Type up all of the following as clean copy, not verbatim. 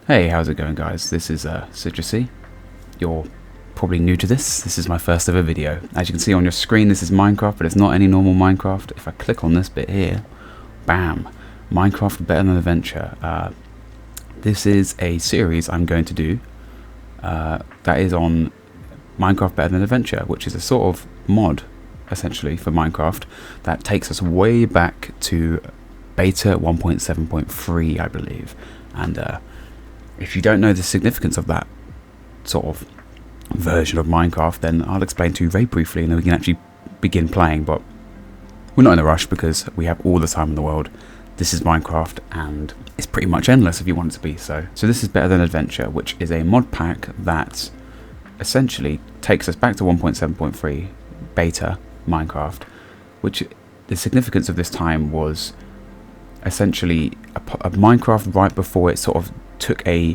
Hey, how's it going, guys? This is Citrusy. You're probably new to this. This is my first ever video. As you can see on your screen, this is Minecraft, but it's not any normal Minecraft. If I click on this bit here, bam, Minecraft Better Than Adventure. This is a series I'm going to do that is on Minecraft Better Than Adventure, which is a sort of mod, essentially, for Minecraft that takes us way back to beta 1.7.3, I believe. And if you don't know the significance of that sort of version of Minecraft, then I'll explain to you very briefly and then we can actually begin playing. But we're not in a rush because we have all the time in the world. This is Minecraft and it's pretty much endless if you want it to be so. So this is Better Than Adventure, which is a mod pack that essentially takes us back to 1.7.3 beta Minecraft, which the significance of this time was essentially a Minecraft right before it sort of took a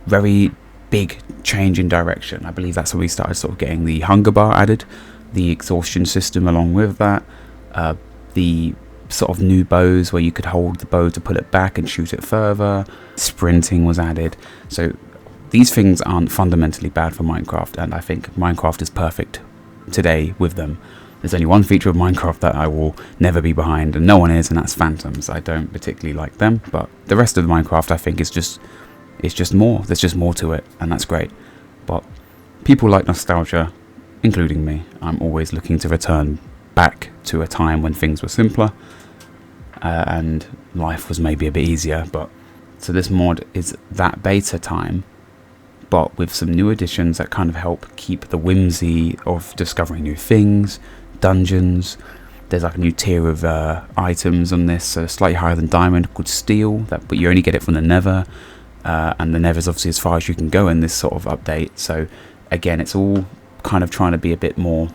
very big change in direction. I believe that's when we started sort of getting the hunger bar added, the exhaustion system along with that, the sort of new bows where you could hold the bow to pull it back and shoot it further, sprinting was added. So these things aren't fundamentally bad for Minecraft, and I think Minecraft is perfect today with them. There's only one feature of Minecraft that I will never be behind, and no one is, and that's phantoms. I don't particularly like them, but the rest of Minecraft I think is just more. There's just more to it, and that's great. But people like nostalgia, including me. I'm always looking to return back to a time when things were simpler and life was maybe a bit easier. But so this mod is that beta time, but with some new additions that kind of help keep the whimsy of discovering new things, dungeons. There's like a new tier of items on this, slightly higher than diamond, called steel, but you only get it from the nether, and the nether is obviously as far as you can go in this sort of update. So again, it's all kind of trying to be a bit more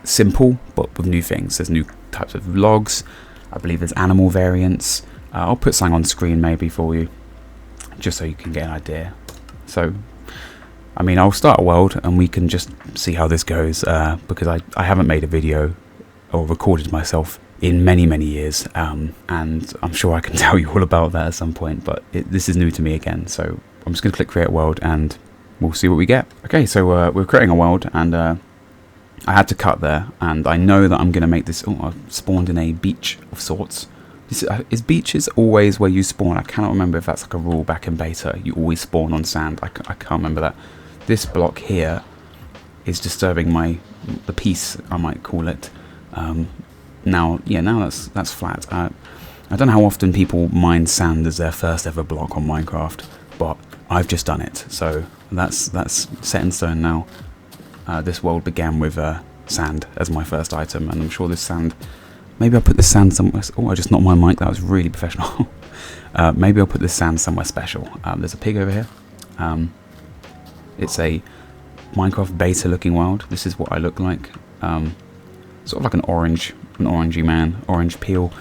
simple, but with new things. There's new types of logs. I believe there's animal variants. I'll put something on screen maybe for you, just so you can get an idea. So I mean, I'll start a world and we can just see how this goes, because I haven't made a video or recorded myself in many years, and I'm sure I can tell you all about that at some point, but this is new to me again. So I'm just going to click create world and we'll see what we get. Okay, so we're creating a world, and I had to cut there, and I know that I'm going to make this. Oh, I've spawned in a beach of sorts. Is beaches always where you spawn? I cannot remember if that's like a rule back in beta. You always spawn on sand. I can't remember that. This block here is disturbing the peace, I might call it. Now that's flat. I don't know how often people mine sand as their first ever block on Minecraft, but I've just done it. So that's set in stone now. This world began with sand as my first item, and I'm sure this sand. Maybe I'll put this sand somewhere. Oh, I just knocked my mic. That was really professional. Maybe I'll put this sand somewhere special. There's a pig over here. It's a Minecraft beta looking world. This is what I look like. Sort of like an orangey man, orange peel.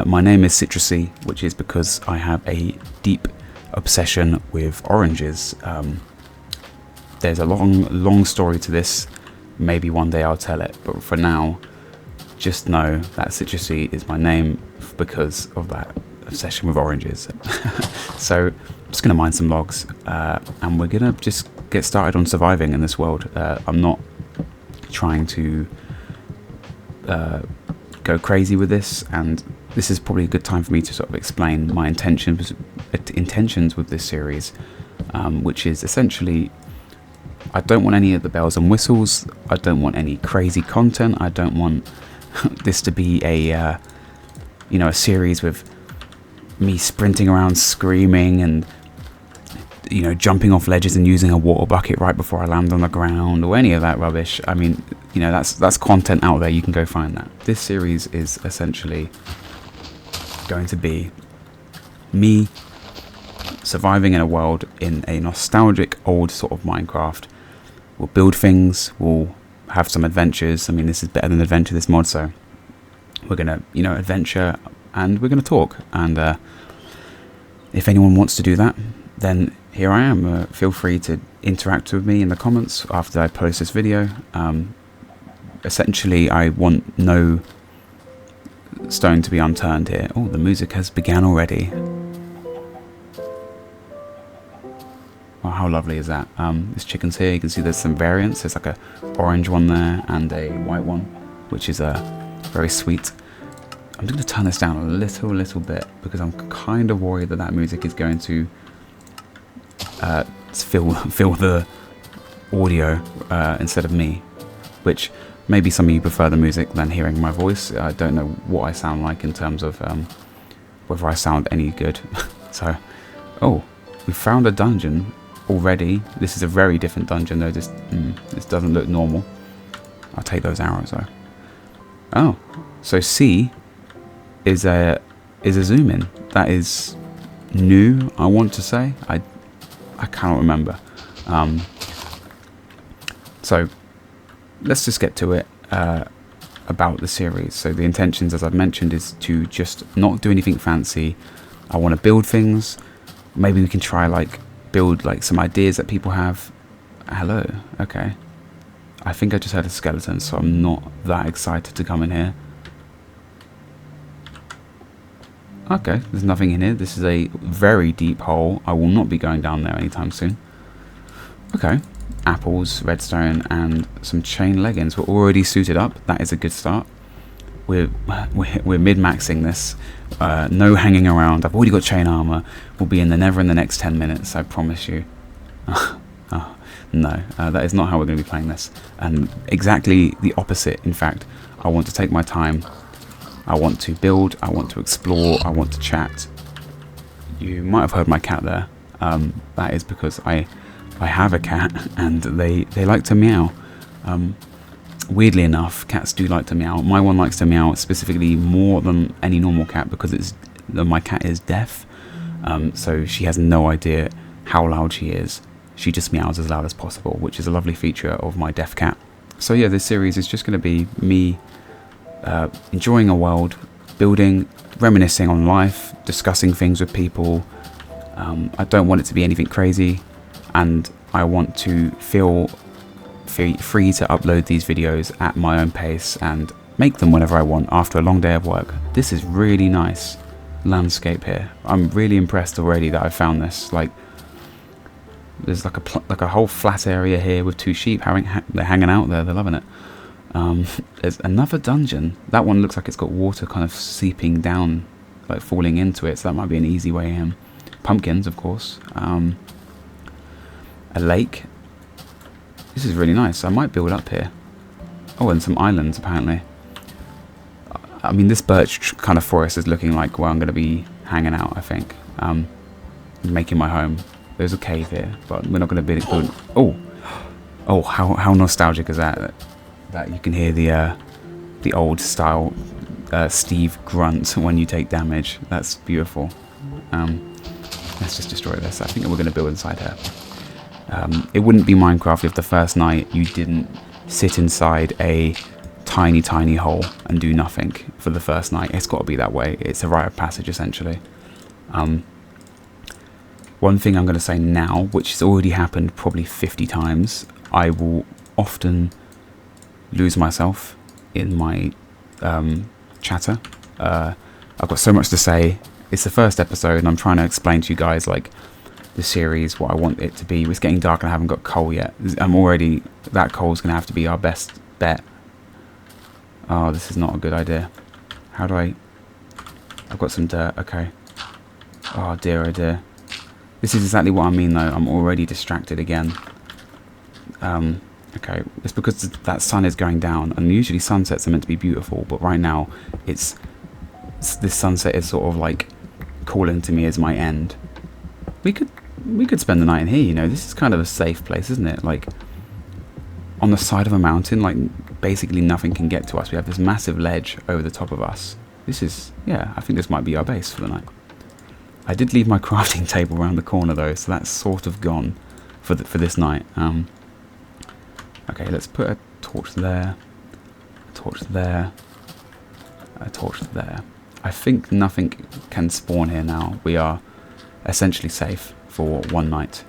My name is Citrusy, which is because I have a deep obsession with oranges. There's a long story to this. Maybe one day I'll tell it, but for now, just know that Citrusy is my name because of that obsession with oranges. So I'm just going to mine some logs, and we're going to just get started on surviving in this world. I'm not trying to go crazy with this, and this is probably a good time for me to sort of explain my intentions with this series, which is essentially, I don't want any of the bells and whistles. I don't want any crazy content. I don't want this to be a series with me sprinting around screaming and jumping off ledges and using a water bucket right before I land on the ground, or any of that rubbish. I mean, that's content out there. You can go find that. This series is essentially going to be me surviving in a world in a nostalgic old sort of Minecraft. We'll build things, we'll have some adventures. I mean, this is Better Than Adventure, this mod, so we're gonna adventure and we're gonna talk, and if anyone wants to do that, then here I am. Feel free to interact with me in the comments after I post this video. Essentially, I want no stone to be unturned here. Oh, the music has begun already. Oh, how lovely is that? This chicken's here. You can see there's some variants. There's like a orange one there and a white one, which is very sweet. I'm just going to turn this down a little bit because I'm kind of worried that music is going to fill the audio instead of me, which maybe some of you prefer the music than hearing my voice. I don't know what I sound like in terms of whether I sound any good. So, oh, we found a dungeon already. This is a very different dungeon though. This doesn't look normal. I'll take those arrows though. Oh, so C is a zoom in. That is new, I want to say. I cannot remember. So let's just get to it about the series. So the intentions, as I've mentioned, is to just not do anything fancy. I want to build things. Maybe we can try build some ideas that people have. Hello. Okay. I think I just heard a skeleton, so I'm not that excited to come in here. Okay, there's nothing in here. This is a very deep hole. I will not be going down there anytime soon. Okay. Apples, redstone, and some chain leggings. We're already suited up. That is a good start. We're mid-maxing this. No hanging around. I've already got chain armor. We'll be in the nether in the next 10 minutes, I promise you. No, that is not how we're going to be playing this. And exactly the opposite, in fact. I want to take my time. I want to build. I want to explore. I want to chat. You might have heard my cat there. That is because I have a cat and they like to meow. Weirdly enough, cats do like to meow. My one likes to meow specifically more than any normal cat because my cat is deaf. So she has no idea how loud she is. She just meows as loud as possible, which is a lovely feature of my deaf cat. So yeah, this series is just going to be me enjoying a world, building, reminiscing on life, discussing things with people. I don't want it to be anything crazy, and I want to feel free to upload these videos at my own pace and make them whenever I want after a long day of work. This is really nice landscape here. I'm really impressed already that I found this. There's like a whole flat area here with 2 sheep. They're hanging out there. They're loving it. There's another dungeon. That one looks like it's got water kind of seeping down, falling into it. So that might be an easy way in. Pumpkins, of course. A lake. This is really nice. I might build up here. Oh, and some islands apparently. I mean, this birch kind of forest is looking like where I'm going to be hanging out, I think. Making my home. There's a cave here, but we're not going to build. Oh, how nostalgic is that? That you can hear the old style Steve grunt when you take damage. That's beautiful. Let's just destroy this. I think we're going to build inside here. It wouldn't be Minecraft if the first night you didn't sit inside a tiny hole and do nothing for the first night. It's got to be that way. It's a rite of passage, essentially. One thing I'm going to say now, which has already happened probably 50 times, I will often lose myself in my chatter. I've got so much to say. It's the first episode and I'm trying to explain to you guys the series, what I want it to be. It's getting dark and I haven't got coal yet. That coal's going to have to be our best bet. Oh, this is not a good idea. How do I've got some dirt, okay. Oh dear, oh dear. This is exactly what I mean though. I'm already distracted again. Okay, it's because that sun is going down, and usually sunsets are meant to be beautiful, but right now this sunset is sort of calling to me as my end. We could spend the night in here, This is kind of a safe place, isn't it? On the side of a mountain, basically nothing can get to us. We have this massive ledge over the top of us. This is, yeah, I think this might be our base for the night. I did leave my crafting table around the corner though, so that's sort of gone for this night. Okay, let's put a torch there, a torch there, a torch there. I think nothing can spawn here now. We are essentially safe for one night.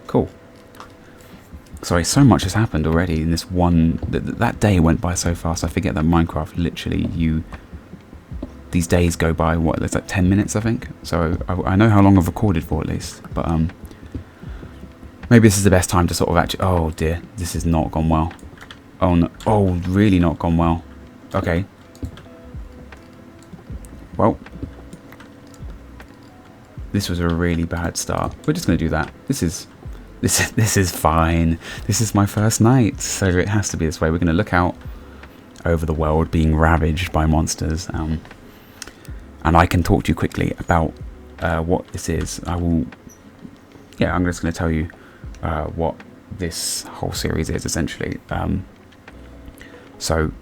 Cool. Sorry, so much has happened already in this one. That day went by so fast. I forget that Minecraft literally these days go by. What? There's 10 minutes, I think. So I know how long I've recorded for at least. But maybe this is the best time to sort of actually... Oh dear, this has not gone well. Oh no, oh, really not gone well. Okay. Well, this was a really bad start. We're just going to do that. This is fine. This is my first night, so it has to be this way. We're going to look out over the world being ravaged by monsters. And I can talk to you quickly about what this is. I'm just going to tell you what this whole series is essentially. So,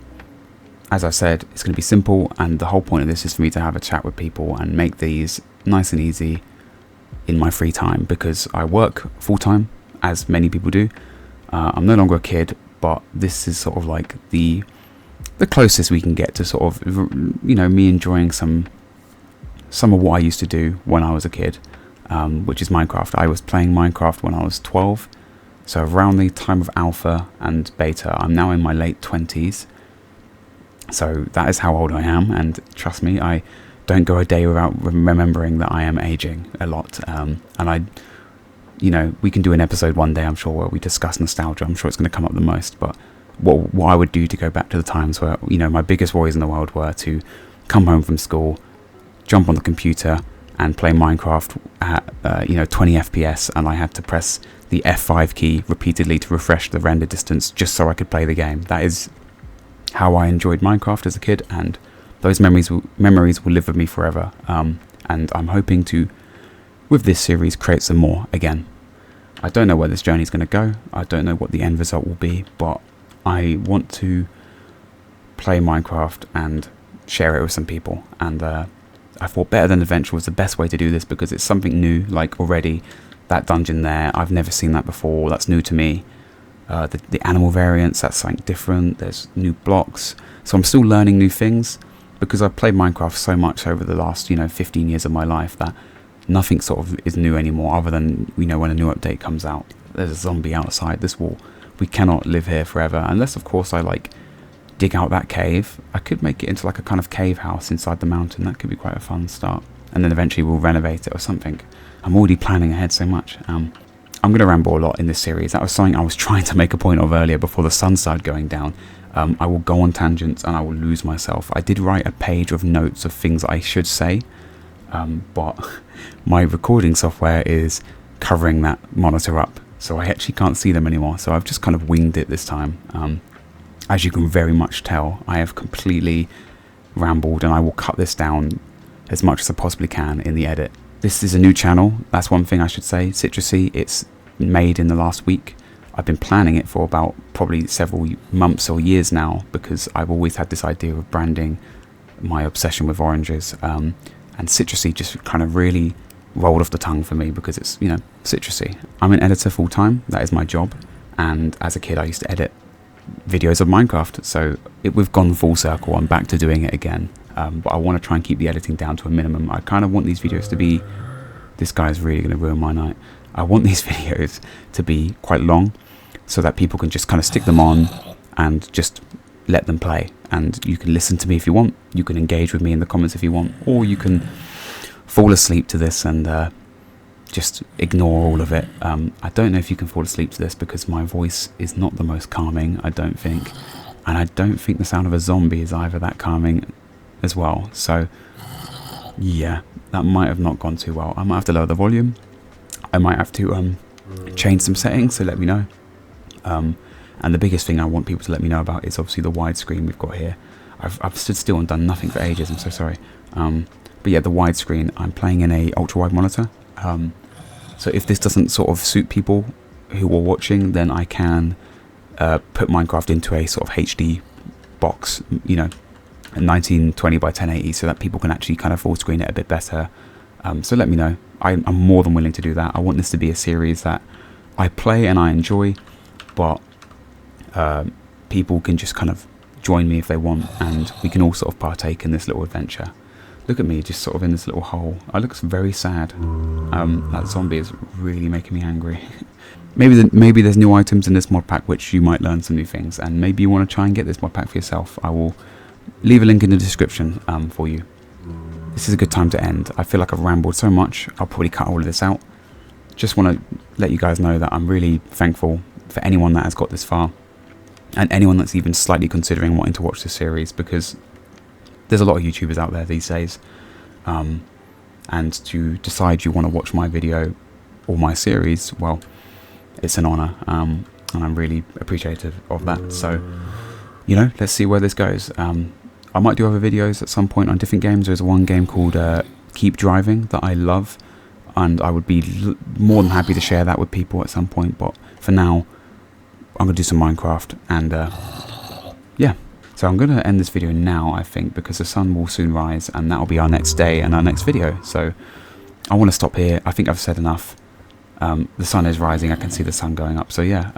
as I said, it's going to be simple, and the whole point of this is for me to have a chat with people and make these nice and easy in my free time, because I work full-time, as many people do. I'm no longer a kid, but this is sort of like the closest we can get to sort of, you know, me enjoying some of what I used to do when I was a kid, which is Minecraft. I was playing Minecraft when I was 12, so around the time of alpha and beta. I'm now in my late 20s, so that is how old I am, and trust me, I don't go a day without remembering that I am aging a lot. And you know, we can do an episode one day, I'm sure, where we discuss nostalgia. I'm sure it's going to come up the most, but what I would do to go back to the times where, you know, my biggest worries in the world were to come home from school, jump on the computer and play Minecraft at 20 FPS, and I had to press the F5 key repeatedly to refresh the render distance just so I could play the game. That is how I enjoyed Minecraft as a kid, and those memories will live with me forever. And I'm hoping to, with this series, create some more again. I don't know where this journey is going to go. I don't know what the end result will be, but I want to play Minecraft and share it with some people. And I thought Better Than Adventure was the best way to do this, because it's something new. Like, already, that dungeon there, I've never seen that before. That's new to me. The animal variants, that's something different. There's new blocks. So I'm still learning new things, because I've played Minecraft so much over the last, 15 years of my life that nothing sort of is new anymore, other than, when a new update comes out. There's a zombie outside this wall. We cannot live here forever, unless, of course, I, dig out that cave. I could make it into, a kind of cave house inside the mountain. That could be quite a fun start. And then eventually we'll renovate it or something. I'm already planning ahead so much. I'm going to ramble a lot in this series. That was something I was trying to make a point of earlier before the sun started going down. I will go on tangents and I will lose myself. I did write a page of notes of things I should say, but my recording software is covering that monitor up, so I actually can't see them anymore. So I've just kind of winged it this time. As you can very much tell, I have completely rambled, and I will cut this down as much as I possibly can in the edit. This is a new channel, that's one thing I should say. Citrusy, it's made in the last week. I've been planning it for about probably several months or years now, because I've always had this idea of branding my obsession with oranges. And Citrusy just kind of really rolled off the tongue for me, because it's, Citrusy. I'm an editor full time, that is my job. And as a kid, I used to edit videos of Minecraft, so we've gone full circle. I'm back to doing it again. But I want to try and keep the editing down to a minimum. I kind of want these videos to be... This guy is really going to ruin my night. I want these videos to be quite long, so that people can just kind of stick them on and just let them play. And you can listen to me if you want. You can engage with me in the comments if you want. Or you can fall asleep to this and just ignore all of it. I don't know if you can fall asleep to this, because my voice is not the most calming, I don't think. And I don't think the sound of a zombie is either that calming as well. So, yeah, that might have not gone too well. I might have to lower the volume. I might have to change some settings, so let me know. And the biggest thing I want people to let me know about is obviously the widescreen we've got here. I've stood still and done nothing for ages, I'm so sorry. But yeah, the widescreen, I'm playing in a ultra-wide monitor. So if this doesn't sort of suit people who are watching, then I can put Minecraft into a sort of HD box, a 1920 by 1080, so that people can actually kind of full screen it a bit better. So let me know. I'm more than willing to do that. I want this to be a series that I play and I enjoy, but people can just kind of join me if they want, and we can all sort of partake in this little adventure. Look at me, just sort of in this little hole. I look very sad. That zombie is really making me angry. Maybe there's new items in this mod pack which you might learn some new things, and maybe you want to try and get this mod pack for yourself. I will leave a link in the description for you. This is a good time to end. I feel like I've rambled so much, I'll probably cut all of this out. just want to let you guys know that I'm really thankful for anyone that has got this far, and anyone that's even slightly considering wanting to watch this series, because there's a lot of YouTubers out there these days, and to decide you want to watch my video or my series, well, it's an honour, and I'm really appreciative of that. So, you know, let's see where this goes. I might do other videos at some point on different games. There's one game called Keep Driving that I love, and I would be more than happy to share that with people at some point, but for now I'm going to do some Minecraft, and yeah. So I'm going to end this video now, I think, because the sun will soon rise, and that'll be our next day and our next video. So I want to stop here. I think I've said enough. The sun is rising. I can see the sun going up. So yeah,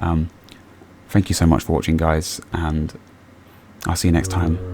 thank you so much for watching, guys, and I'll see you next time.